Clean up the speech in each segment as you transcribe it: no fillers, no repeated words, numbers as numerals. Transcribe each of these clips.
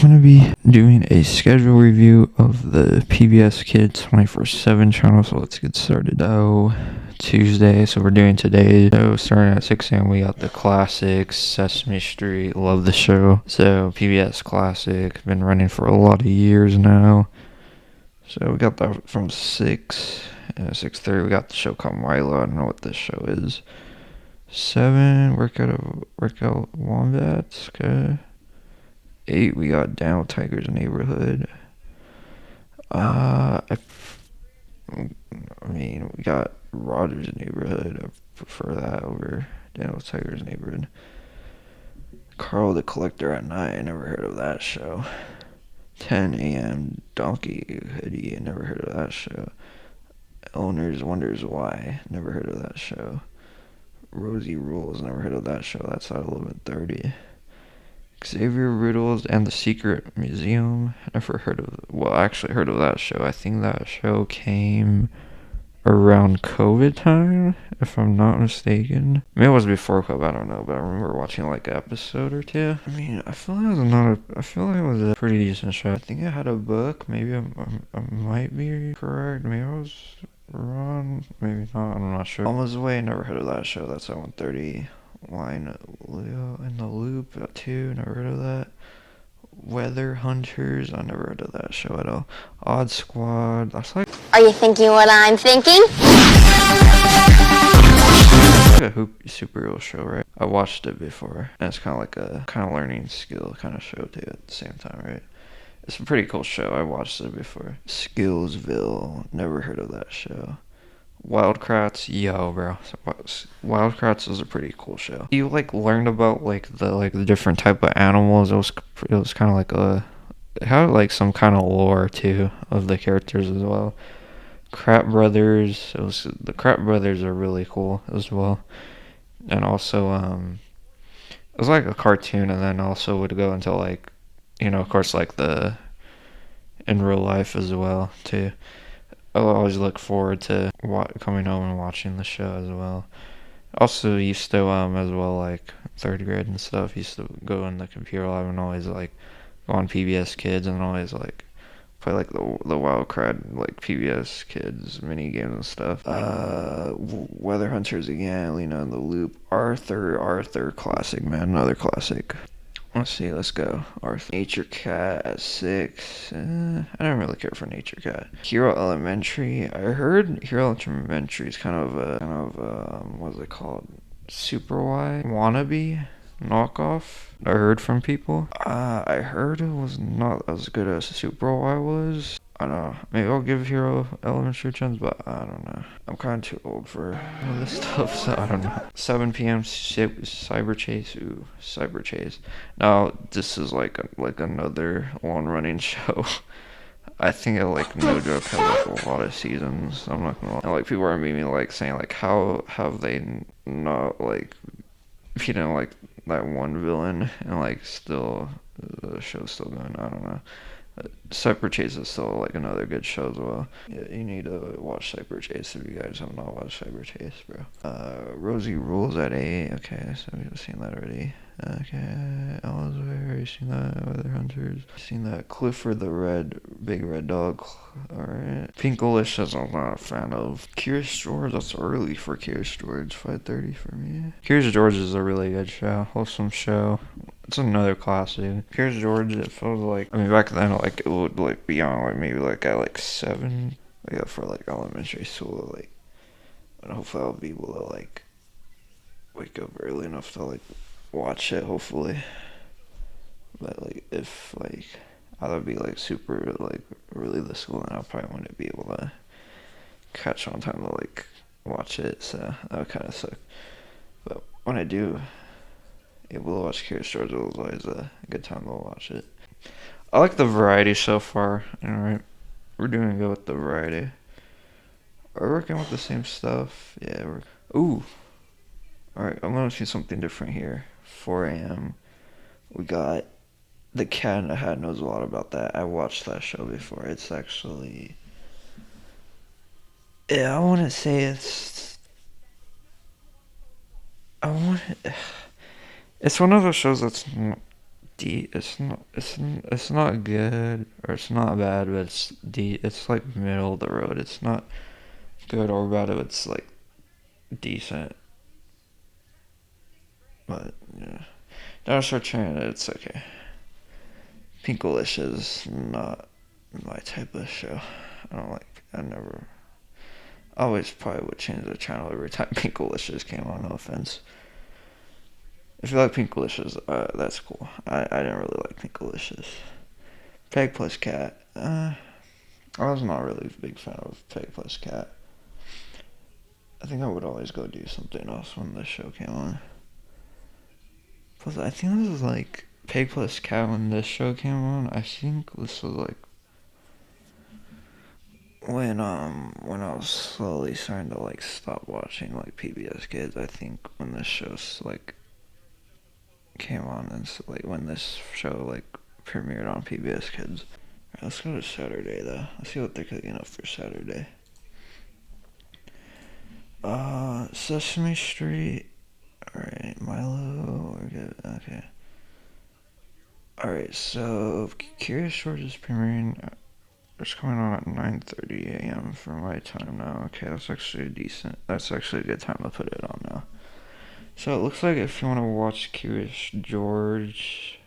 going to be doing a schedule review of the PBS Kids 24/7 channel, so let's get started. Tuesday, so we're doing today. So starting at 6 a.m. we got the classics, Sesame Street, love the show. So PBS Classic, been running for a lot of years now. So we got that from 6:30 we got the show called Milo. I don't know what this show is. 7, Workout Wombats, okay. 8, we got Down with Tiger's Neighborhood. We got Roger's Neighborhood. I prefer that over Down with Tiger's Neighborhood. Carl the Collector at Night. I never heard of that show. 10 a.m. Donkey Hoodie. I never heard of that show. Owners Wonders Why. Never heard of that show. Rosie Rules. Never heard of that show. That's at 11:30. Xavier Riddles and the Secret Museum. Never heard of. Well, I actually heard of that show. I think that show came around COVID time, if I'm not mistaken. Maybe it was before COVID, I don't know, but I remember watching like an episode or two. I mean, I feel like it was a pretty decent show. I think it had a book. Maybe I might be correct. Maybe I was wrong. Maybe not. I'm not sure. Almost Away. Never heard of that show. That's at 1:30. Line Leo in the Loop at 2. Never heard of that. Weather Hunters. I never heard of that show at all. Odd Squad. That's like. Are you thinking what I'm thinking? A superhero show, right? I watched it before, and it's kind of like a learning skill kind of show too at the same time, right? It's a pretty cool show. I watched it before. Skillsville. Never heard of that show. Wildcrats, yo, bro. Wildcrats was a pretty cool show. You learned about the different type of animals. It was kind of it had some kind of lore too of the characters as well. Crap Brothers. The Crap Brothers are really cool as well. And also it was like a cartoon, and then also would go into of course the in real life as well too. I'll always look forward to coming home and watching the show as well. Also used to as well 3rd grade and stuff, used to go in the computer lab and always go on PBS Kids and always play the wild card PBS Kids mini games and stuff. Weather Hunters again, Lena in the Loop. Arthur classic, man, another classic. Let's see, let's go. Arthur. Nature Cat at 6. I don't really care for Nature Cat. Hero Elementary. I heard Hero Elementary is kind of what's it called? Super Y wannabe knockoff. I heard from people. I heard it was not as good as Super Y was. I don't know. Maybe I'll give Hero Elementary a chance, but I don't know. I'm kind of too old for all this stuff, so I don't know. 7 p.m. Cyber Chase. Ooh, Cyber Chase. Now this is another long-running show. I think no joke has a lot of seasons. I'm not gonna lie. And people are maybe saying how have they not that one villain and still the show's still going. I don't know. Cyber Chase is still another good show as well. Yeah, you need to watch Cyber Chase if you guys have not watched Cyber Chase, bro. Rosie Rules at 8. Okay, so we've seen that already. Okay, Ellsworth, seen that. Weather Hunters, seen that. Clifford the Big Red Dog. Alright. Pinkalicious, I'm not a fan of. Curious George, that's early for Curious George. 5:30 for me. Curious George is a really good show. Wholesome show. It's another classic. Curious George, it feels back then, it would be on, maybe at 7. For elementary school, and hopefully I'll be able to, wake up early enough to, watch it, hopefully. But, if, I would be, super, really the school, then I probably wouldn't be able to catch on time to, watch it, so that would kind of suck. But when I do able to watch Curious George, it was always a good time to watch it. I like the variety so far, alright? We're doing good with the variety. Are we working with the same stuff? Yeah, ooh! Alright, I'm gonna see something different here. 4 a.m. We got The Cat in the Hat knows a lot about that. I watched that show before. It's actually... Yeah, I want to say it's... It's one of those shows that's it's not good or it's not bad, but it's like middle of the road. It's not good or bad. It's like decent, but yeah. Dinosaur Train, it's okay. Pinkalicious is not my type of show. I never. I always probably would change the channel every time Pinkalicious came on. No offense. If you like Pinkalicious, that's cool. I didn't really like Pinkalicious. Peg plus Cat. I was not really a big fan of Peg plus Cat. I think I would always go do something else when this show came on. Plus, I think this was like Pig plus Cat when this show came on. I think this was like when I was slowly starting to like stop watching like PBS Kids. I think when this show like came on and so, like when this show like premiered on PBS Kids. Alright, let's go to Saturday though. Let's see what they're cooking up for Saturday. Sesame Street. Alright, Milo. We're good. Okay. Alright, so Curious George is premiering. It's coming on at 9:30 a.m. for my time now. Okay, that's actually decent. That's actually a good time to put it on now. So it looks like if you want to watch Curious George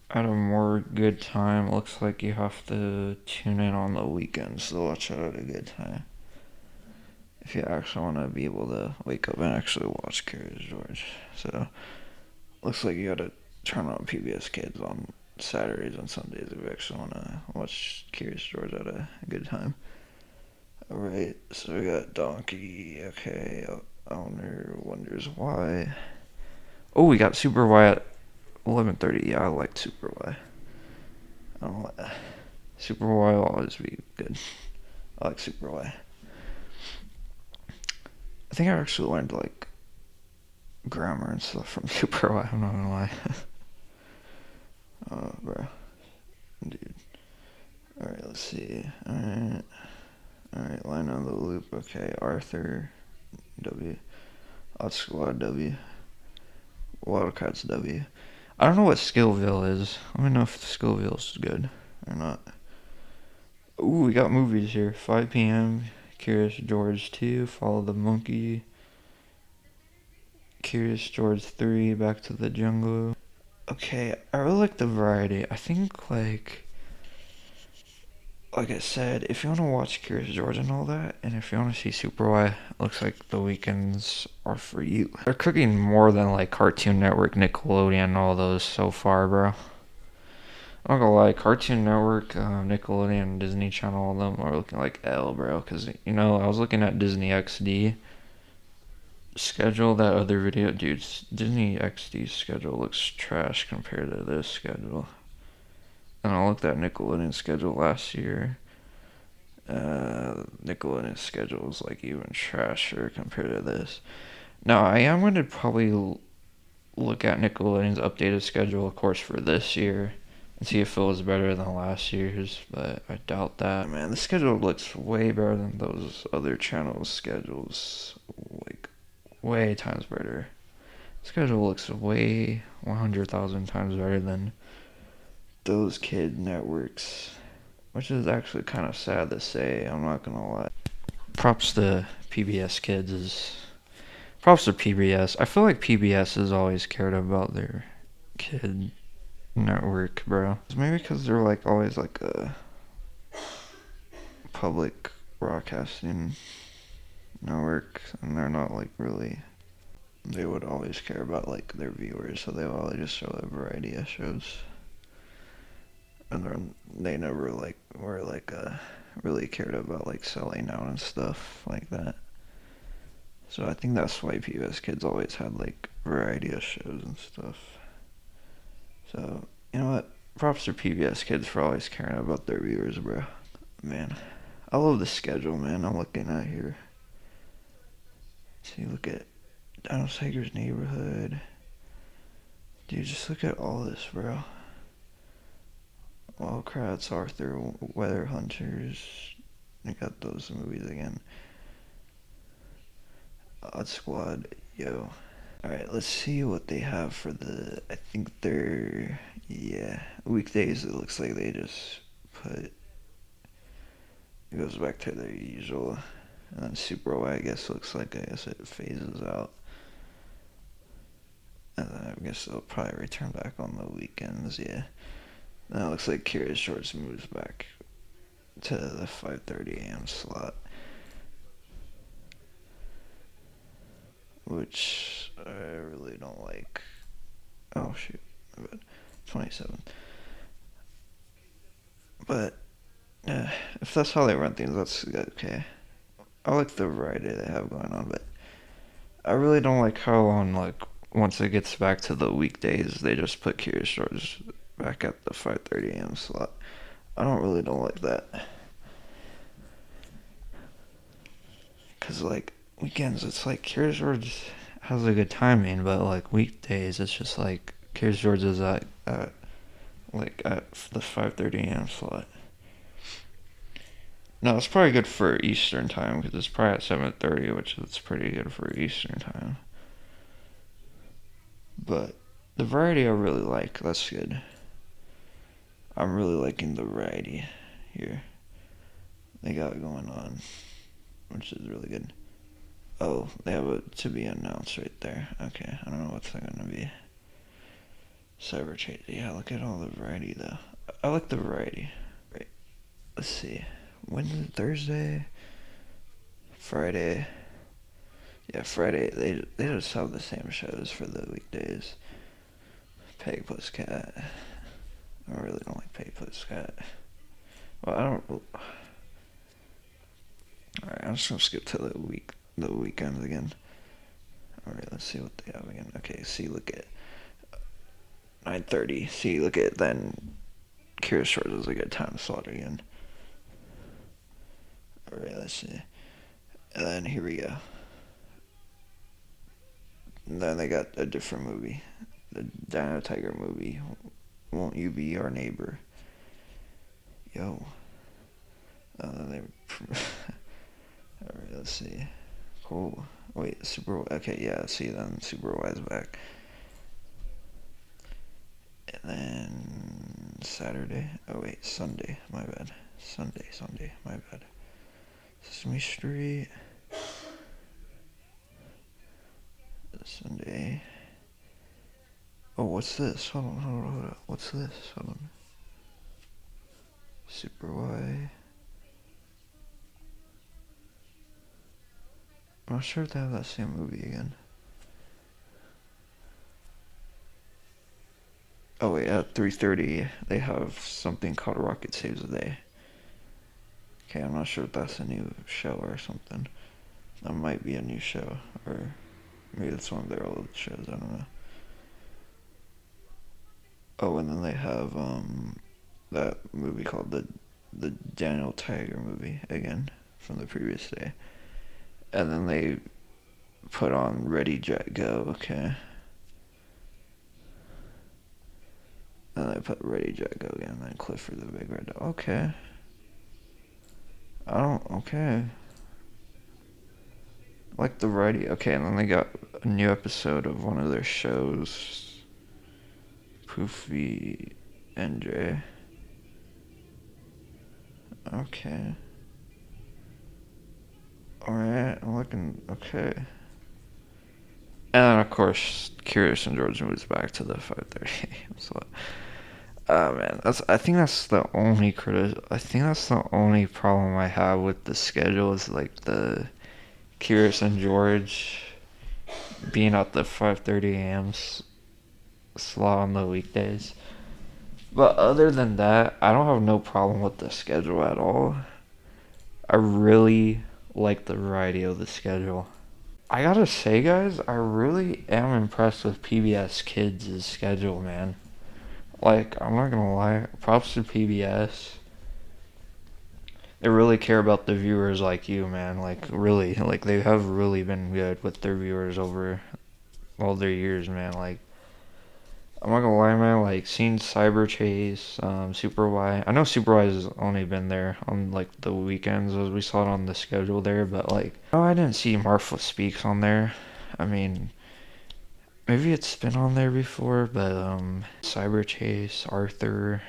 at a more good time, it looks like you have to tune in on the weekends to watch it at a good time. If you actually want to be able to wake up and actually watch Curious George. So looks like you gotta turn on PBS Kids on Saturdays and Sundays if you actually want to watch Curious George at a good time. Alright, so we got Donkey. Okay, Owner wonders why. Oh, we got Super Y at 11:30. Yeah, I like Super Y. I don't like Super Y will always be good. I like Super Y. I think I actually learned like grammar and stuff from Super Y. I'm not gonna lie. Oh, bro. Dude. Alright, let's see. Alright, line on the loop. Okay, Arthur, W. Odd Squad, W. Wildcats, W. I don't know what Skillville is. Let me know if Skillville is good or not. Ooh, we got movies here. 5 p.m. Curious George 2. Follow the Monkey. Curious George 3. Back to the Jungle. Okay, I really like the variety. I think like I said, if you want to watch Curious George and all that, and if you want to see Super Y, looks like the weekends are for you. They're cooking more than like Cartoon Network, Nickelodeon, and all those so far, bro. I'm not gonna lie, Cartoon Network, Nickelodeon, Disney Channel, all of them are looking like L, bro. Cause you know, I was looking at Disney XD schedule, that other video, dude. Disney XD's schedule looks trash compared to this schedule. And I looked at Nickelodeon's schedule last year. Nickelodeon's schedule is like even trashier compared to this. Now, I am going to probably look at Nickelodeon's updated schedule, of course, for this year and see if it was better than last year's, but I doubt that. Man, the schedule looks way better than those other channels' schedules. Like, way times better. The schedule looks way 100,000 times better than those kid networks, which is actually kind of sad to say. I'm not gonna lie. Props to PBS Kids. Props to PBS. I feel like PBS has always cared about their kid network, bro. Maybe because they're like always like a public broadcasting network, and they're not like really. They would always care about like their viewers, so they would always just show a variety of shows. And they never like were like really cared about like selling out and stuff like that. So I think that's why PBS Kids always had like variety of shows and stuff. So you know what? Props to PBS Kids for always caring about their viewers, bro. Man, I love the schedule, man. I'm looking at here. See, look at Dinosaur's Neighborhood. Dude, just look at all this, bro. Wildcats, Arthur, Weather Hunters. I got those movies again. Odd Squad, yo. Alright, let's see what they have for I think they're, yeah, weekdays. It looks like they just it goes back to their usual. And then Super Bowl, I guess, I guess it phases out. And then I guess they'll probably return back on the weekends, yeah. Then it looks like Curious George moves back to the 5:30 a.m. slot, which I really don't like. Oh shoot, my bad. 27. But if that's how they run things, that's okay. I like the variety they have going on, but I really don't like how on once it gets back to the weekdays, they just put Curious George back at the 5:30 a.m. slot. I don't like that. Cause weekends, it's like Curious George has a good timing, but weekdays, it's just Curious George is at the 5:30 a.m. slot. No, it's probably good for Eastern time because it's probably at 7:30, which is pretty good for Eastern time. But the variety I really like. That's good. I'm really liking the variety here they got going on, which is really good. Oh, they have a to be announced right there. Okay, I don't know what's that gonna be. Cyber Chase. Yeah, look at all the variety though. I like the variety. Right. Let's see. Wednesday, Thursday, Friday. Yeah, Friday. They just have the same shows for the weekdays. Peg plus Cat. I really don't like Peg plus Cat. Well, I don't. Alright, I'm just gonna skip to the weekends again. Alright, let's see what they have again. Okay, see, look at 9:30. See, look at then. Curious George is a good time slot again. Alright, let's see. And then here we go. And then they got a different movie, the Dino Tiger movie. Won't you be our neighbor? Yo. They. Alright, let's see. Cool. Wait, okay, yeah, see then Super Wise back. And then Saturday. Oh wait, Sunday. My bad. Sunday. My bad. Sesame Street. Sunday. Oh, what's this? Hold on. What's this? Hold on. Super Y. I'm not sure if they have that same movie again. Oh wait, at 3:30 they have something called Rocket Saves the Day. Okay, I'm not sure if that's a new show or something. That might be a new show, or maybe it's one of their old shows. I don't know. Oh, and then they have that movie called the Daniel Tiger movie again from the previous day, and then they put on Ready Jet Go. Okay. And I put Ready Jet Go again, and then Clifford the Big Red Dog. Okay. Okay. Like the variety. Okay, and then they got a new episode of one of their shows. Poofy NJ. Okay. Alright, I'm looking. Okay. And then, of course, Curious and George moves back to the 5:30 a.m. slot. Oh man, I think that's the only I think that's the only problem I have with the schedule is the Curious and George being at the 5:30 a.m. slot on the weekdays. But other than that, I don't have no problem with the schedule at all. I really like the variety of the schedule. I gotta say, guys, I really am impressed with PBS Kids' schedule, man. I'm not gonna lie, props to PBS. They really care about the viewers like you, man. Really, they have really been good with their viewers over all their years, man. I'm not gonna lie, man. Seeing Cyber Chase, Super Y. I know Super Y has only been there on the weekends as we saw it on the schedule there, but oh, I didn't see Marfa Speaks on there. I mean, Maybe it's been on there before, but Cyber Chase, Arthur.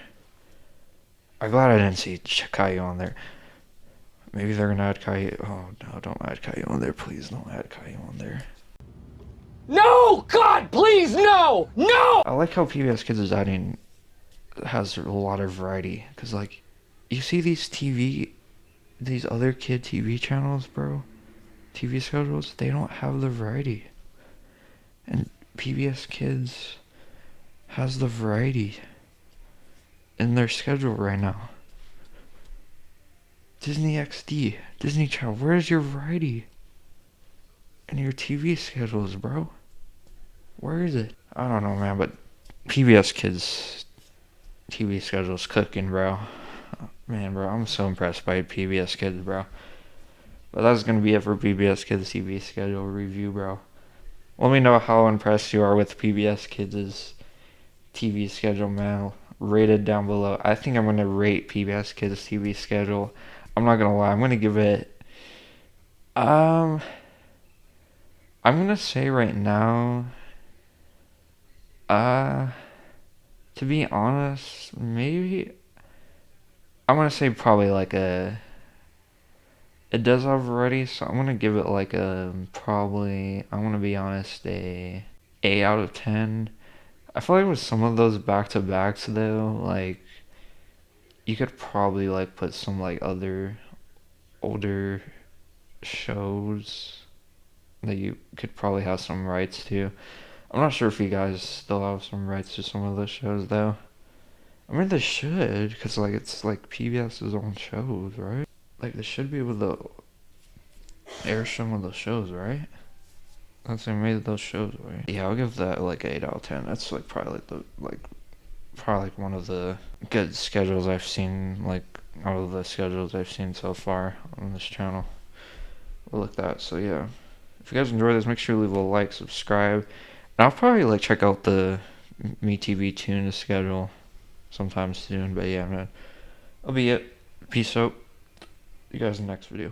I'm glad I didn't see Caillou on there. Maybe they're gonna add Caillou. Oh no, don't add Caillou on there, please. Don't add Caillou on there. No! God, please, no! No! I like how PBS Kids has a lot of variety, cause like, you see these other kid TV channels, bro, TV schedules, they don't have the variety, and PBS Kids has the variety in their schedule right now. Disney XD, Disney Channel, where's your variety in your TV schedules, bro? Where is it? I don't know, man, but PBS Kids TV schedule's cooking, bro. Man, bro, I'm so impressed by PBS Kids, bro. But that's gonna be it for PBS Kids TV schedule review, bro. Let me know how impressed you are with PBS Kids' TV schedule, man. Rate it down below. I think I'm gonna rate PBS Kids TV schedule. I'm not gonna lie, I'm gonna give it I'm gonna say right now, to be honest, maybe I'm gonna say probably like it does have variety, so I'm gonna give it like probably, I'm gonna be honest, a 8 out of 10. I feel like with some of those back-to-backs though, like, you could probably like put some like other older shows that you could probably have some rights to. I'm not sure if you guys still have some rights to some of those shows though. I mean, they should, because like it's like PBS's own shows, right? Like, they should be able to air some of those shows, right? Since they made those shows, right? Yeah, I'll give that like 8 out of 10. That's like probably like one of the good schedules I've seen, like out of the schedules I've seen so far on this channel. We'll look at that. So yeah, if you guys enjoy this, make sure you leave a like, subscribe, and I'll probably like check out the MeTV Tunes schedule sometime soon. But yeah, man, that'll be it. Peace out. See you guys in the next video.